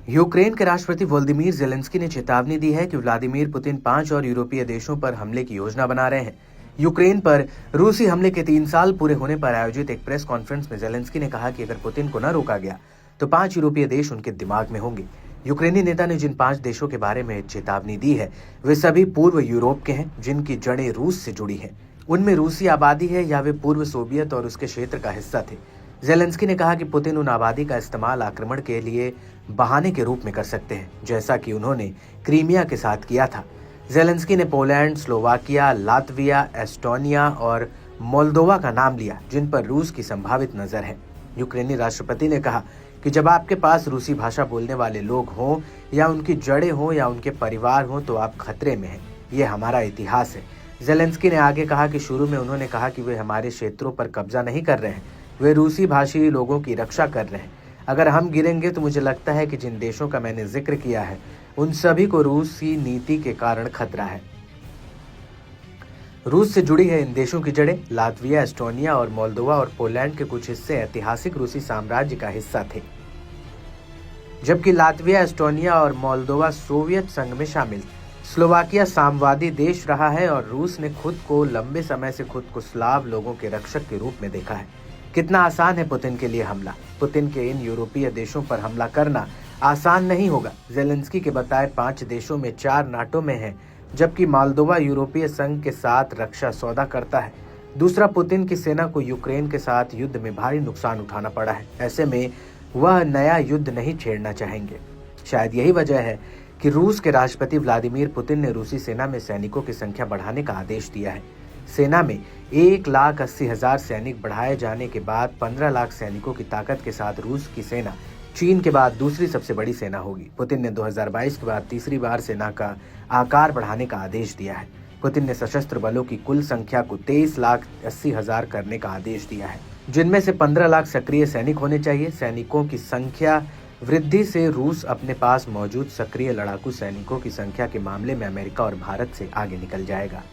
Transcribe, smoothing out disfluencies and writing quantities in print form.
Ukraine के राष्ट्रपति Volodymyr Zelensky ने चेतावनी दी है कि व्लादिमीर पुतिन 5 और यूरोपीय देशों पर हमले की योजना बना रहे हैं। यूक्रेन पर रूसी हमले के 3 साल पूरे होने पर आयोजित एक प्रेस कॉन्फ्रेंस में जेलेंस्की ने कहा कि अगर पुतिन को न रोका गया तो 5 यूरोपीय देश उनके दिमाग में होंगे। यूक्रेनी नेता ने जिन 5 देशों के बारे में चेतावनी दी है वे सभी पूर्व यूरोप के हैं, जिनकी जड़ें रूस से जुड़ी हैं। उनमें रूसी आबादी है या वे पूर्व सोवियत और उसके क्षेत्र का हिस्सा थे। जेलेंस्की ने कहा कि पुतिन उन आबादी का इस्तेमाल आक्रमण के लिए बहाने के रूप में कर सकते हैं, जैसा कि उन्होंने क्रीमिया के साथ किया था। जेलेंस्की ने पोलैंड, स्लोवाकिया, लातविया, एस्टोनिया और मोल्दोवा का नाम लिया, जिन पर रूस की संभावित नजर है। यूक्रेनी राष्ट्रपति ने कहा कि जब आपके पास रूसी भाषा बोलने वाले लोग हों या उनकी जड़ें हों या उनके परिवार हों तो आप खतरे में हैं। ये हमारा इतिहास है। जेलेंस्की ने आगे कहा कि शुरू में उन्होंने कहा कि वे हमारे क्षेत्रों पर कब्जा नहीं कर रहे हैं, वे रूसी भाषी लोगों की रक्षा कर रहे हैं। अगर हम गिरेंगे तो मुझे लगता है कि जिन देशों का मैंने जिक्र किया है उन सभी को रूसी नीति के कारण खतरा है। रूस से जुड़ी है इन देशों की जड़ें। लातविया, एस्टोनिया और मोल्दोवा और पोलैंड के कुछ हिस्से ऐतिहासिक रूसी साम्राज्य का हिस्सा थे, जबकि लातविया, एस्टोनिया और मोल्दोवा सोवियत संघ में शामिल थे। स्लोवाकिया साम्यवादी देश रहा है और रूस ने खुद को लंबे समय से खुद को स्लाव लोगों के रक्षक के रूप में देखा है। कितना आसान है पुतिन के लिए हमला। पुतिन के इन यूरोपीय देशों पर हमला करना आसान नहीं होगा। जेलेंस्की के बताए 5 देशों में 4 नाटो में हैं, जबकि मोल्दोवा यूरोपीय संघ के साथ रक्षा सौदा करता है। दूसरा, पुतिन की सेना को यूक्रेन के साथ युद्ध में भारी नुकसान उठाना पड़ा है। ऐसे में वह नया युद्ध नहीं छेड़ना चाहेंगे। शायद यही वजह है कि रूस के राष्ट्रपति व्लादिमीर पुतिन ने रूसी सेना में सैनिकों की संख्या बढ़ाने का आदेश दिया है। सेना में 1,80,000 सैनिक बढ़ाए जाने के बाद 15 लाख सैनिकों की ताकत के साथ रूस की सेना चीन के बाद दूसरी सबसे बड़ी सेना होगी। पुतिन ने 2022 के बाद तीसरी बार सेना का आकार बढ़ाने का आदेश दिया है। पुतिन ने सशस्त्र बलों की कुल संख्या को 23,80,000 करने का आदेश दिया है, जिनमें से 15 लाख सक्रिय सैनिक होने चाहिए। सैनिकों की संख्या वृद्धि से रूस अपने पास मौजूद सक्रिय लड़ाकू सैनिकों की संख्या के मामले में अमेरिका और भारत से आगे निकल जाएगा।